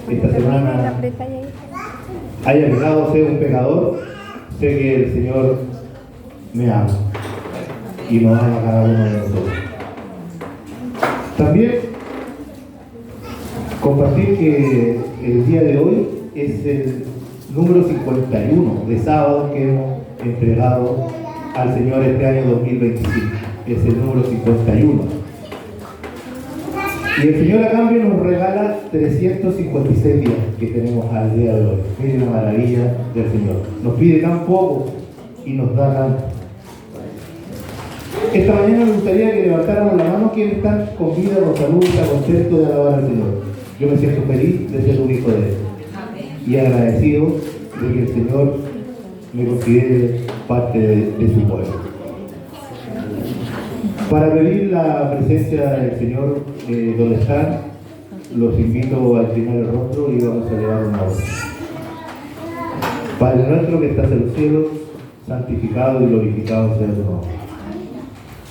esta semana haya llegado a ser un pecador, sé que el Señor me ama y nos ama a cada uno de nosotros. También compartir que el día de hoy es el número 51 de sábados que hemos entregado al Señor este año 2025. Es el número 51. Y el Señor a cambio nos regala 356 días que tenemos al día de hoy. Miren la maravilla del Señor. Nos pide tan poco y nos da tanto. Esta mañana me gustaría que levantáramos la mano quienes están con vida, con salud, contentos de alabar al Señor. Yo me siento feliz de ser un hijo de Él. Y agradecido de que el Señor me considere parte de su pueblo. Para pedir la presencia del Señor donde están, los invito a inclinar el rostro y vamos a elevar una oración. Padre nuestro que estás en los cielos, santificado y glorificado sea tu nombre.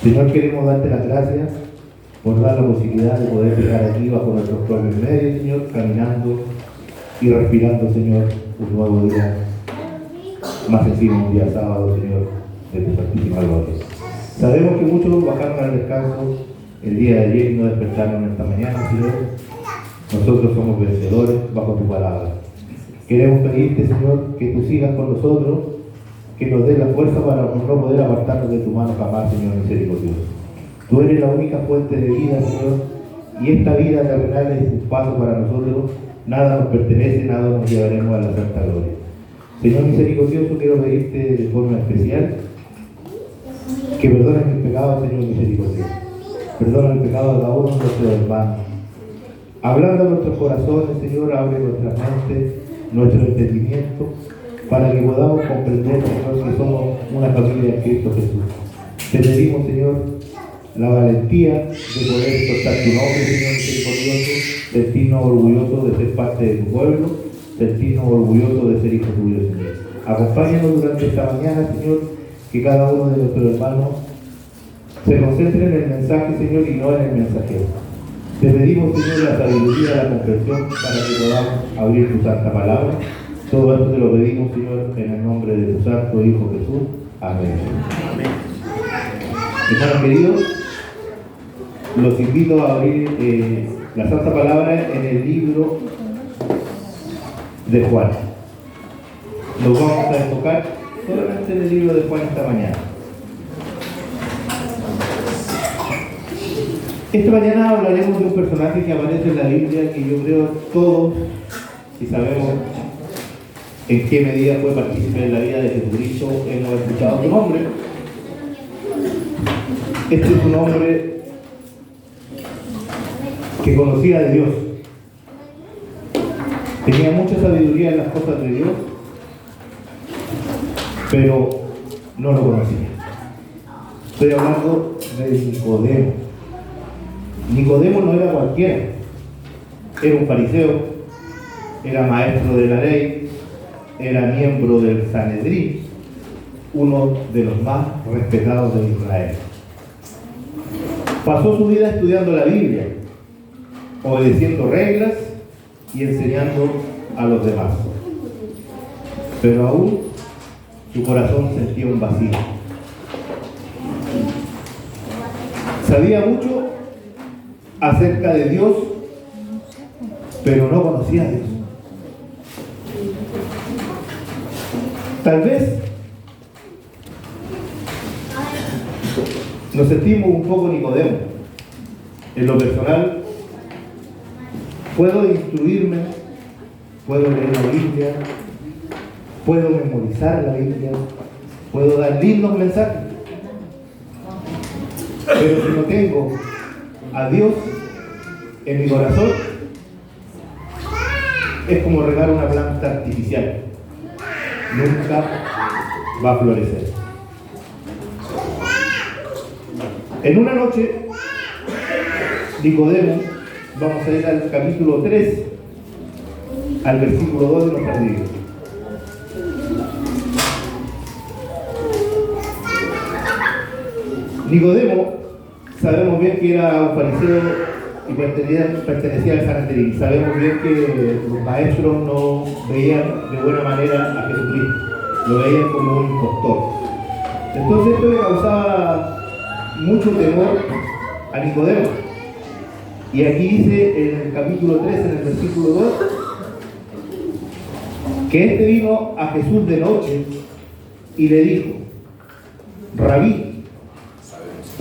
Señor, queremos darte las gracias por dar la posibilidad de poder llegar aquí bajo nuestros propios medios, Señor, caminando y respirando, Señor, un nuevo día, más encima un día sábado, Señor, de tu santísima gloria. Sabemos que muchos bajaron al descanso el día de ayer y no despertaron esta mañana, Señor. Nosotros somos vencedores bajo tu palabra. Queremos pedirte, Señor, que tú sigas con nosotros, que nos des la fuerza para no poder apartarnos de tu mano jamás, Señor misericordioso. Tú eres la única fuente de vida, Señor, y esta vida terrenal es un paso para nosotros. Nada nos pertenece, nada nos llevaremos a la santa gloria. Señor misericordioso, quiero pedirte de forma especial que perdones mis pecados, Señor misericordioso. Perdona el pecado de cada uno de nuestros hermanos. Hablando a nuestros corazones, Señor, abre nuestras mentes, nuestro entendimiento, para que podamos comprender, Señor, que somos una familia en Cristo Jesús. Te pedimos, Señor, la valentía de poder exaltar tu nombre, Señor misericordioso, sentirnos orgullosos de ser parte de tu pueblo, sentirnos orgullosos de ser hijos tuyos, Señor. Acompáñanos durante esta mañana, Señor, que cada uno de nuestros hermanos se concentre en el mensaje, Señor, y no en el mensajero. Te pedimos, Señor, la sabiduría, la comprensión para que podamos abrir tu santa palabra. Todo esto te lo pedimos, Señor, en el nombre de tu santo Hijo Jesús. Amén. Amén. Hermanos queridos, los invito a abrir la santa palabra en el libro de Juan. Nos vamos a enfocar solamente en el libro de Juan esta mañana. Esta mañana hablaremos de un personaje que aparece en la Biblia que yo creo todos, si sabemos en qué medida fue partícipe en la vida de Jesucristo, hemos escuchado su nombre. Este es un hombre que conocía de Dios. Tenía mucha sabiduría en las cosas de Dios, pero no lo conocía. Estoy hablando de Nicodemo. Nicodemo no era cualquiera. Era un fariseo, era maestro de la ley, era miembro del Sanedrín, uno de los más respetados de Israel. Pasó su vida estudiando la Biblia, obedeciendo reglas y enseñando a los demás. Pero aún su corazón sentía un vacío. Sabía mucho acerca de Dios, pero no conocía a Dios. Tal vez nos sentimos un poco Nicodemo. En lo personal, puedo instruirme, puedo leer la Biblia, puedo memorizar la Biblia, puedo dar lindos mensajes, pero si no tengo a Dios en mi corazón, es como regar una planta artificial. Nunca va a florecer. En una noche, Nicodemo, vamos a ir al capítulo 3, al versículo 2 de nuestra Biblia. Nicodemo, sabemos bien que era un fariseo y pertenecía al Sanedrín. Sabemos bien que los maestros no veían de buena manera a Jesucristo, lo veían como un impostor. Entonces esto le causaba mucho temor a Nicodemo. Y aquí dice en el capítulo 3, en el versículo 2, que este vino a Jesús de noche y le dijo: Rabí,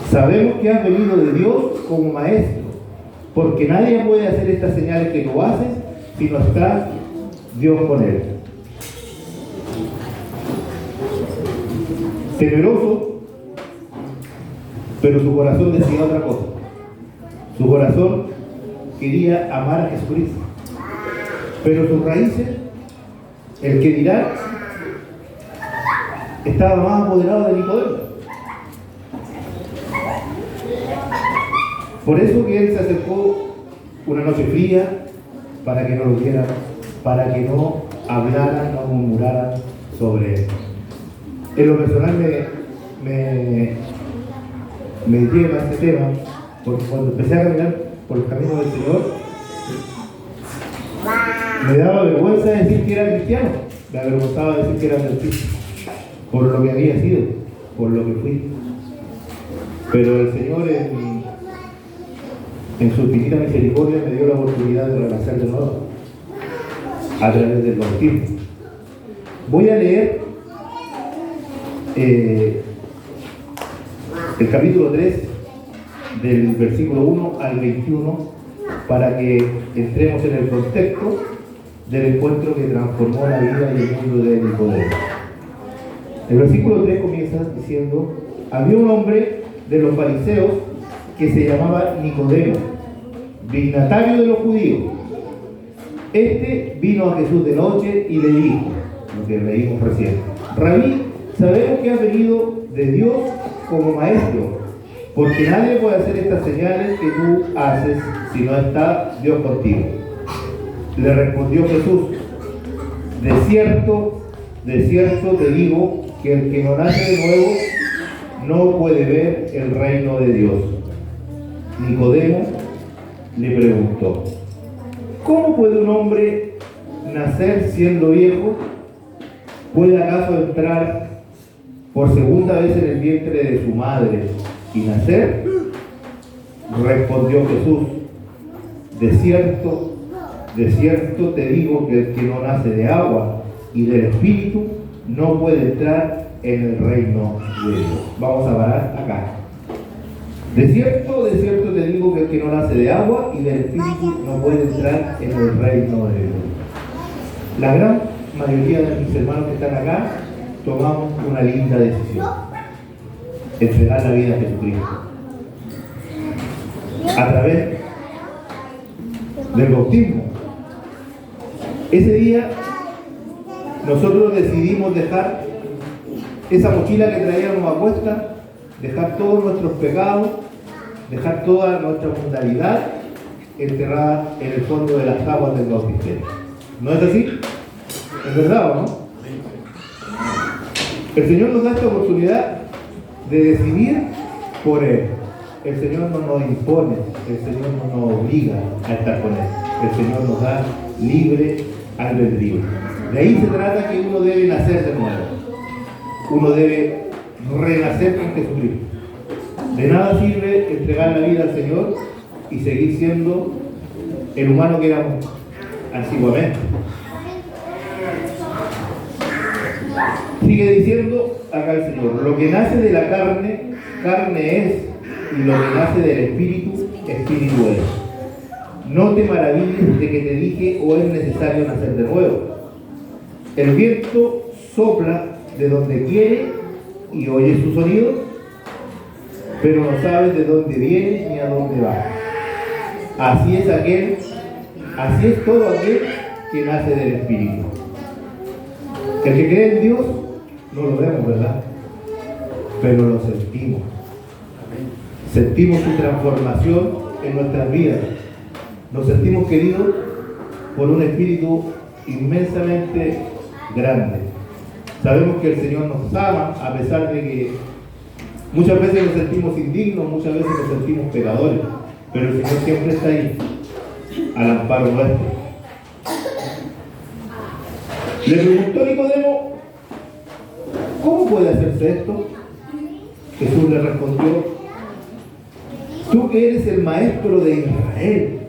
sabemos que has venido de Dios como maestro, porque nadie puede hacer estas señales que tú haces si no está Dios con él. Temeroso, pero su corazón decía otra cosa. Su corazón quería amar a Jesucristo, pero sus raíces, el que dirá, estaba más apoderado de Nicodemo. Por eso que él se acercó una noche fría, para que no lo vieran, para que no hablaran, no murmuraran sobre él. En lo personal me lleva a este tema, porque cuando empecé a caminar por los caminos del Señor, me daba vergüenza decir que era cristiano, me avergonzaba decir que era adventista, por lo que había sido, por lo que fui. Pero el Señor en su infinita misericordia me dio la oportunidad de renacer de nuevo a través del bautismo. Voy a leer el capítulo 3 del versículo 1 al 21 para que entremos en el contexto del encuentro que transformó la vida y el mundo de Nicodemo. El versículo 3 comienza diciendo: había un hombre de los fariseos que se llamaba Nicodemo, dignatario de los judíos. Este vino a Jesús de noche y le dijo, lo que leímos recién: Rabí, sabemos que has venido de Dios como maestro, porque nadie puede hacer estas señales que tú haces si no está Dios contigo. Le respondió Jesús: de cierto te digo que el que no nace de nuevo no puede ver el reino de Dios. Nicodemo le preguntó: ¿cómo puede un hombre nacer siendo viejo? ¿Puede acaso entrar por segunda vez en el vientre de su madre y nacer? Respondió Jesús: de cierto te digo que el que no nace de agua y del Espíritu no puede entrar en el reino de Dios. Vamos a parar acá. De cierto te digo que el que no nace de agua y del Espíritu no puede entrar en el reino de Dios. La gran mayoría de mis hermanos que están acá tomamos una linda decisión: entregar la vida a Jesucristo a través del bautismo. Ese día nosotros decidimos dejar esa mochila que traíamos a cuesta, dejar todos nuestros pecados, dejar toda nuestra mundanidad enterrada en el fondo de las aguas del bautismo. ¿No es así? ¿Es verdad o no? El Señor nos da esta oportunidad de decidir por Él. El Señor no nos impone, el Señor no nos obliga a estar con Él. El Señor nos da libre albedrío. De ahí se trata que uno debe nacer de nuevo. Uno debe renacer con Jesucristo. De nada sirve entregar la vida al Señor y seguir siendo el humano que éramos antiguamente. Sigue diciendo acá el Señor: lo que nace de la carne, carne es, y lo que nace del Espíritu, Espíritu es. No te maravilles de que te dije, o es necesario nacer de nuevo. El viento sopla de donde quiere y oyes su sonido, pero no sabes de dónde viene ni a dónde va. Así es todo aquel que nace del Espíritu. El que cree en Dios, no lo vemos, ¿verdad? Pero lo sentimos. Sentimos su transformación en nuestras vidas. Nos sentimos queridos por un Espíritu inmensamente grande. Sabemos que el Señor nos ama a pesar de que muchas veces nos sentimos indignos, muchas veces nos sentimos pecadores. pero el Señor siempre está ahí, al amparo nuestro. Le preguntó Nicodemo, ¿cómo puede hacerse esto? Jesús le respondió, tú que eres el maestro de Israel,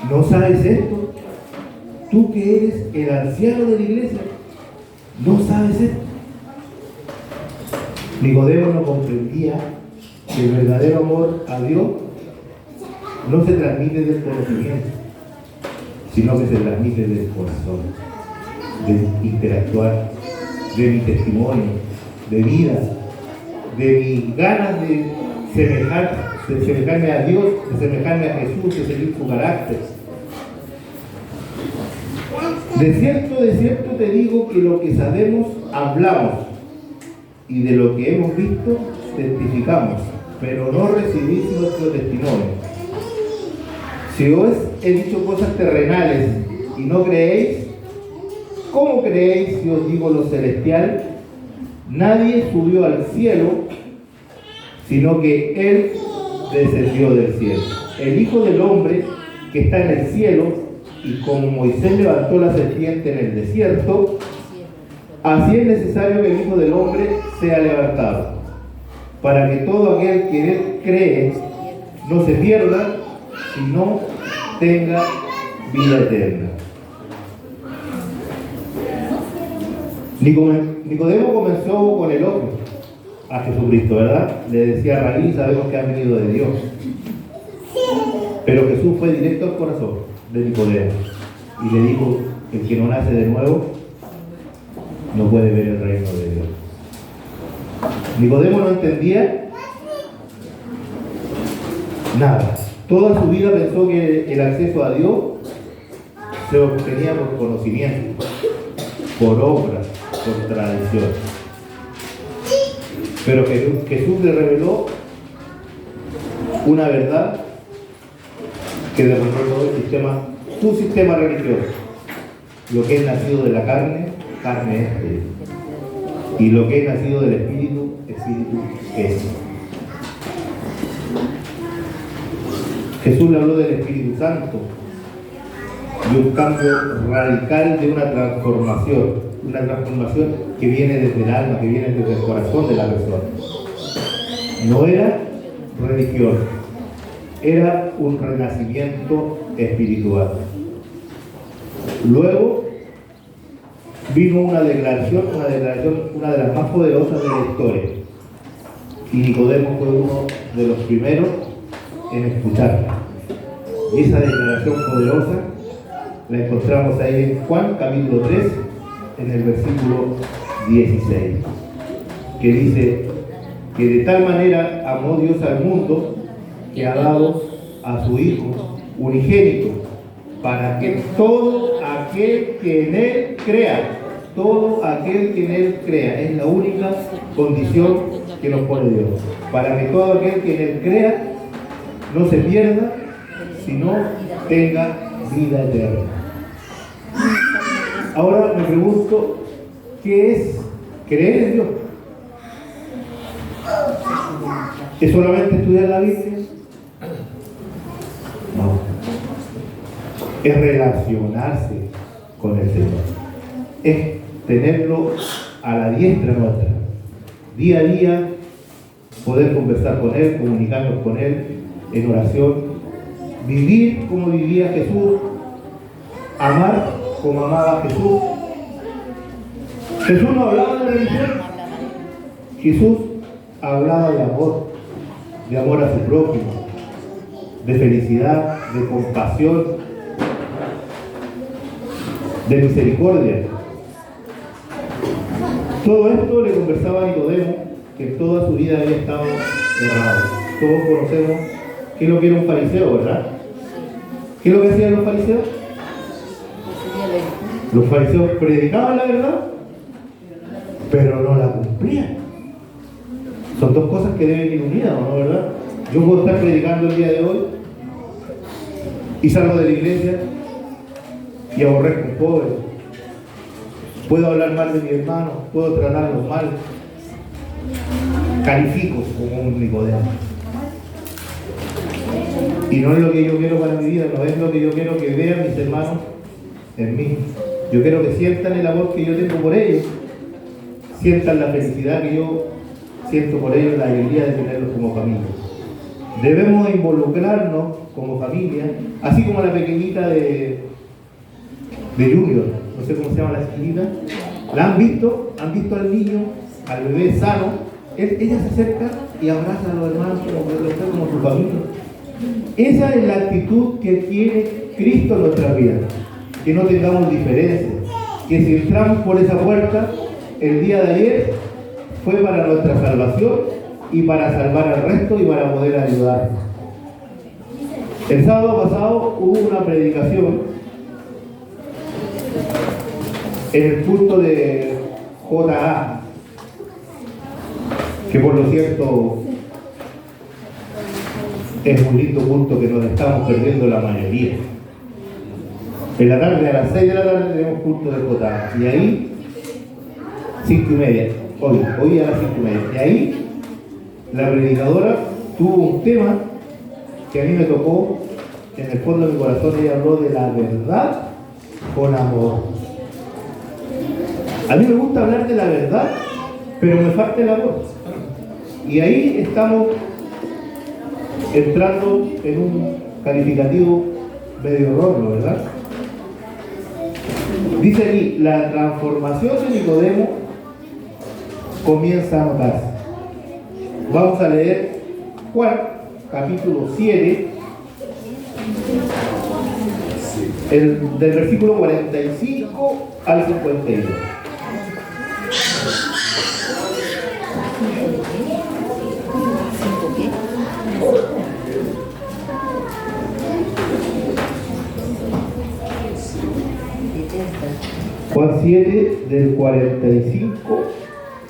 ¿no sabes esto? Tú que eres el anciano de la iglesia, ¿no sabes esto? Nicodemo no comprendía que el verdadero amor a Dios no se transmite del conocimiento, sino que se transmite del corazón, de interactuar, de mi testimonio, de vida, de mis ganas de semejarme a Dios, de semejarme a Jesús, de seguir su carácter. De cierto te digo que lo que sabemos hablamos, y de lo que hemos visto testificamos, pero no recibís nuestro testimonio. Si os he dicho cosas terrenales y no creéis, ¿cómo creéis si os digo lo celestial? Nadie subió al cielo, sino que Él descendió del cielo. El Hijo del Hombre que está en el cielo, y como Moisés levantó la serpiente en el desierto, así es necesario que el Hijo del Hombre sea levantado, para que todo aquel que en Él cree no se pierda, sino tenga vida eterna. Nicodemo comenzó con elogio a Jesucristo, ¿verdad? Le decía, Rabí, sabemos que ha venido de Dios. Pero Jesús fue directo al corazón de Nicodemo y le dijo, el que no nace de nuevo no puede ver el reino de Dios. Nicodemo no entendía nada. Toda su vida pensó que el acceso a Dios se obtenía por conocimiento, por obra, por tradición. Pero Jesús le reveló una verdad que derrotó todo el sistema, su sistema religioso. Lo que es nacido de la carne, carne es espíritu. Y lo que es nacido del espíritu, espíritu es. Jesús le habló del Espíritu Santo, de un cambio radical, de una transformación que viene desde el alma, que viene desde el corazón de la persona. No era religión, era un renacimiento espiritual. Luego vino una declaración, una de las más poderosas de la historia. Y Nicodemo fue uno de los primeros en escucharla. Y esa declaración poderosa la encontramos ahí en Juan capítulo 3, en el versículo 16, que dice que de tal manera amó Dios al mundo que ha dado a su Hijo unigénito, para que todo aquel que en Él crea, todo aquel que en Él crea, es la única condición que nos pone Dios, para que todo aquel que en Él crea no se pierda, sino tenga vida eterna. Ahora me pregunto, ¿qué es creer en Dios? ¿Es solamente estudiar la Biblia? No. Es relacionarse con el Señor. Es tenerlo a la diestra nuestra. Día a día poder conversar con Él, comunicarnos con Él en oración, vivir como vivía Jesús, amar como amaba Jesús. Jesús no hablaba de religión, Jesús hablaba de amor a su prójimo, de felicidad, de compasión, de misericordia. Todo esto le conversaba a Nicodemo, que toda su vida había estado errado. Todos conocemos qué es lo que era un fariseo, ¿verdad? ¿Qué es lo que hacían los fariseos? Los fariseos predicaban la verdad, pero no la cumplían. Son dos cosas que deben ir unidas, ¿no? ¿Verdad? Yo puedo estar predicando el día de hoy y salgo de la iglesia y aborrezco a un pobre. Puedo hablar mal de mi hermano, puedo tratarlos mal. Califico como un Nicodemo. Y no es lo que yo quiero para mi vida, no es lo que yo quiero que vean mis hermanos en mí. Yo quiero que sientan el amor que yo tengo por ellos, sientan la felicidad que yo siento por ellos, la alegría de tenerlos como familia. Debemos involucrarnos como familia, así como la pequeñita de Junior, no sé cómo se llama la chiquitita. ¿La han visto? ¿Han visto al niño, al bebé sano? Ella se acerca y abraza a los hermanos como su familia. Esa es la actitud que quiere Cristo en nuestra vida. Que no tengamos diferencias. Que si entramos por esa puerta, el día de ayer fue para nuestra salvación y para salvar al resto y para poder ayudar. El sábado pasado hubo una predicación en el culto de J.A., que por lo cierto es un lindo culto que nos estamos perdiendo la mayoría. En la tarde, a las 6 de la tarde, tenemos culto de J.A. y ahí 5:30, hoy a las 5:30, y ahí la predicadora tuvo un tema que a mí me tocó en el fondo de mi corazón. Ella habló de la verdad con amor. A mí me gusta hablar de la verdad, pero me falta el amor. Y ahí estamos entrando en un calificativo medio erróneo, ¿verdad? Dice aquí, la transformación de Nicodemo comienza a notarse. Vamos a leer Juan, capítulo 7, del versículo 45 al 52. Juan 7, del 45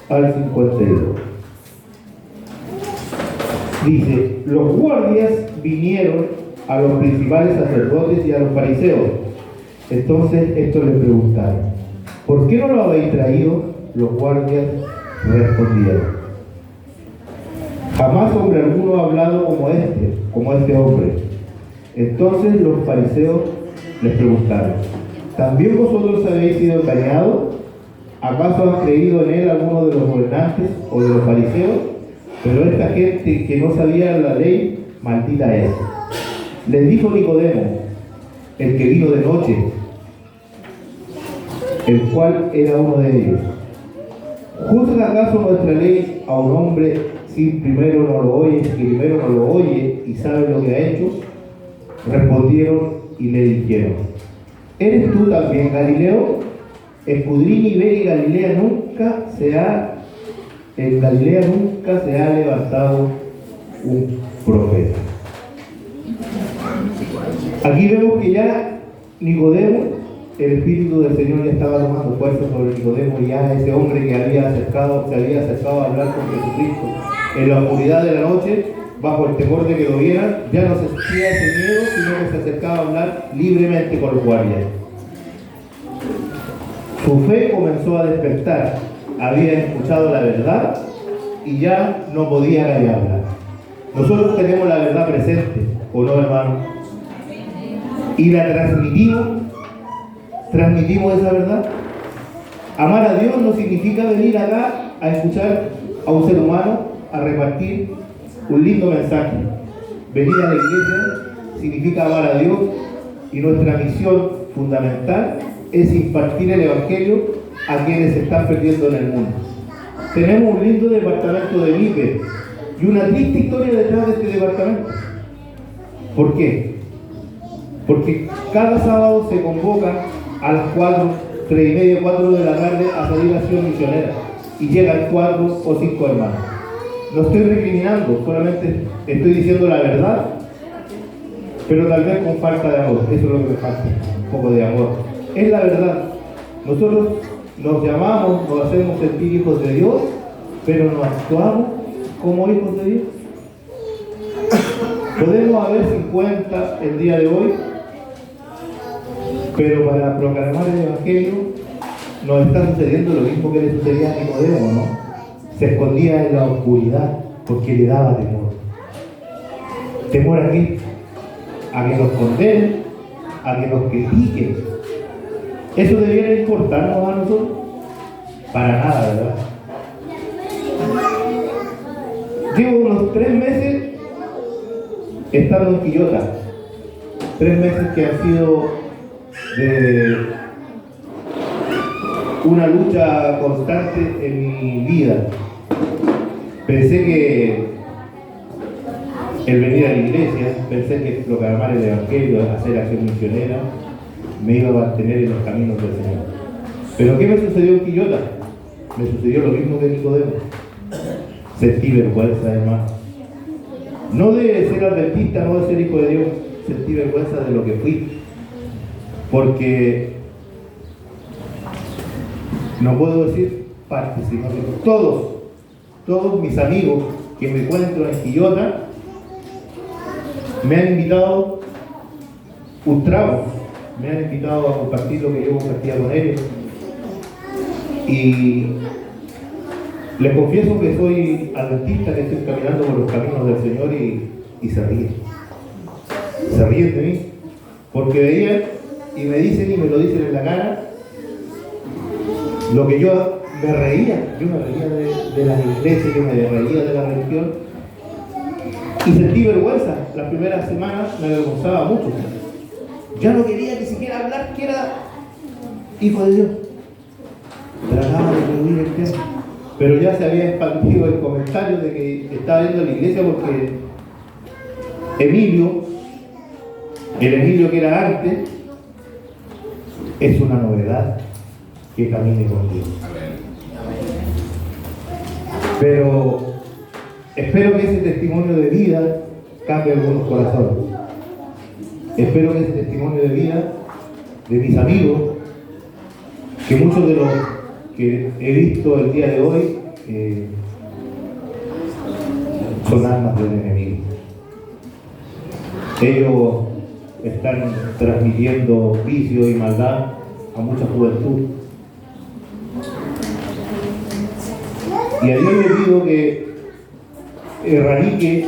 al 52. Dice, los guardias vinieron a los principales sacerdotes y a los fariseos. Entonces estos les preguntaron, ¿por qué no lo habéis traído? Los guardias respondieron, jamás hombre alguno ha hablado como este hombre. Entonces los fariseos les preguntaron, ¿también vosotros habéis sido engañados? ¿Acaso han creído en él alguno de los gobernantes o de los fariseos? Pero esta gente que no sabía la ley, maldita es. Les dijo Nicodemo, el que vino de noche, el cual era uno de ellos, ¿juzga acaso nuestra ley a un hombre si primero no lo oye y sabe lo que ha hecho? Respondieron y le dijeron, ¿eres tú también Galileo? Escudriña y ve que en Galilea nunca se ha levantado un profeta. Aquí vemos que ya Nicodemo, el Espíritu del Señor ya estaba tomando fuerza sobre Nicodemo, y ya ese hombre que se había acercado a hablar con Jesucristo en la oscuridad de la noche, bajo el temor de que lo vieran, ya no sentía ese miedo, sino que se acercaba a hablar libremente con los guardias. Su fe comenzó a despertar, había escuchado la verdad y ya no podía callarla. Nosotros tenemos la verdad presente, ¿o no, hermano? Y la transmitimos esa verdad. Amar a Dios no significa venir acá a escuchar a un ser humano, a repartir un lindo mensaje. Venir a la iglesia significa amar a Dios, y nuestra misión fundamental es impartir el Evangelio a quienes se están perdiendo en el mundo. Tenemos un lindo departamento de MIPE y una triste historia detrás de este departamento. ¿Por qué? Porque cada sábado se convocan a las 3:30, 4 de la tarde a salir a acción misionera, y llegan 4 o 5 hermanos. No estoy recriminando, solamente estoy diciendo la verdad, pero tal vez con falta de amor. Eso es lo que me falta, un poco de amor. Es la verdad. Nosotros nos llamamos, nos hacemos sentir hijos de Dios, pero no actuamos como hijos de Dios. Podemos haber 50 el día de hoy, pero para proclamar el Evangelio nos está sucediendo lo mismo que le sucedía a Nicodemo, ¿no? Se escondía en la oscuridad porque le daba temor. ¿Temor a qué? a que nos condenen, a que nos critiquen. ¿Eso debiera importarnos a nosotros? Para nada, ¿verdad? Llevo unos 3 meses estando en Quillota. 3 meses que han sido de una lucha constante en mi vida. Pensé que el venir a la iglesia, pensé que proclamar el evangelio, hacer acción misionera, me iba a mantener en los caminos del Señor. Pero ¿qué me sucedió en Quillota? Me sucedió lo mismo que Nicodemo. Sentí vergüenza, hermano. No de ser adventista, no de ser hijo de Dios, sentí vergüenza de lo que fui. Porque no puedo decir parte, sino que todos mis amigos que me encuentro en Quillota me han invitado un trago, me han invitado a compartir lo que yo compartía con ellos. Y les confieso que soy adventista, que estoy caminando por los caminos del Señor y se ríen. Se ríen de mí, porque veían y me dicen y me lo dicen en la cara lo que yo me reía. Yo me reía de las iglesias, yo me reía de la religión y sentí vergüenza. Las primeras semanas me avergonzaba mucho. Ya no quería ni siquiera hablar que era hijo de Dios. Trataba de rehuir el tema. Pero ya se había expandido el comentario de que estaba yendo a la iglesia porque Emilio, el Emilio que era antes, es una novedad que camine con Dios. Pero espero que ese testimonio de vida cambie algunos corazones. Espero que ese testimonio de vida de mis amigos, que muchos de los que he visto el día de hoy son armas del enemigo. Ellos están transmitiendo vicio y maldad a mucha juventud. Y a Dios le pido que erradique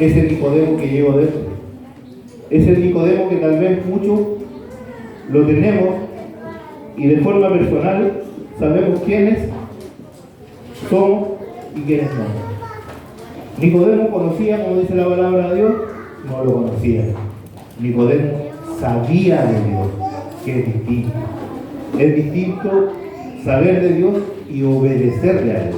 ese Nicodemo que llevo dentro. Ese Nicodemo que tal vez muchos lo tenemos y de forma personal sabemos quiénes somos y quiénes no. Nicodemo conocía, como dice la palabra de Dios, no lo conocía. Nicodemo sabía de Dios, que es distinto. Es distinto saber de Dios y obedecerle a Dios.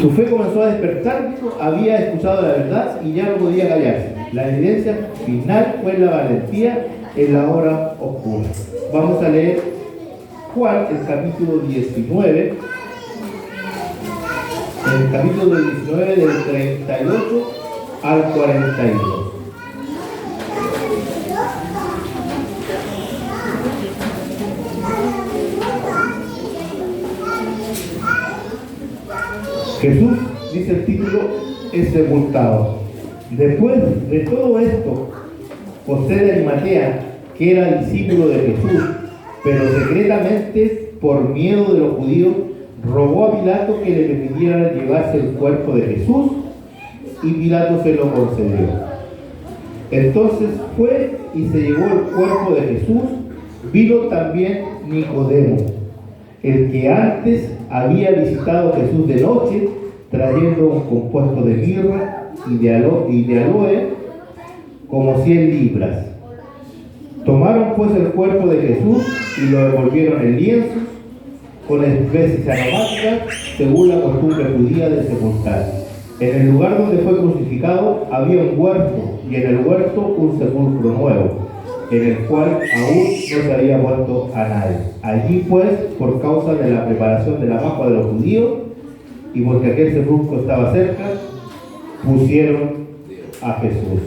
Su fe comenzó a despertar, había escuchado la verdad y ya no podía callarse. La evidencia final fue la valentía en la hora oscura. Vamos a leer Juan, el capítulo 19. El capítulo 19 del 38 al 42. Jesús, dice el título, es sepultado. Después de todo esto, José de Arimatea, que era discípulo de Jesús, pero secretamente por miedo de los judíos, rogó a Pilato que le permitiera llevarse el cuerpo de Jesús, y Pilato se lo concedió. Entonces fue y se llevó el cuerpo de Jesús. Vino también Nicodemo, el que antes había visitado a Jesús de noche, trayendo un compuesto de mirra y de aloe, como 100 libras. Tomaron pues el cuerpo de Jesús y lo envolvieron en lienzos con especies aromáticas, según la costumbre judía de sepultar. En el lugar donde fue crucificado había un huerto, y en el huerto un sepulcro nuevo, en el cual aún no se había puesto a nadie. Allí pues, por causa de la preparación de la Pascua de los judíos, y porque aquel sepulcro estaba cerca, pusieron a Jesús.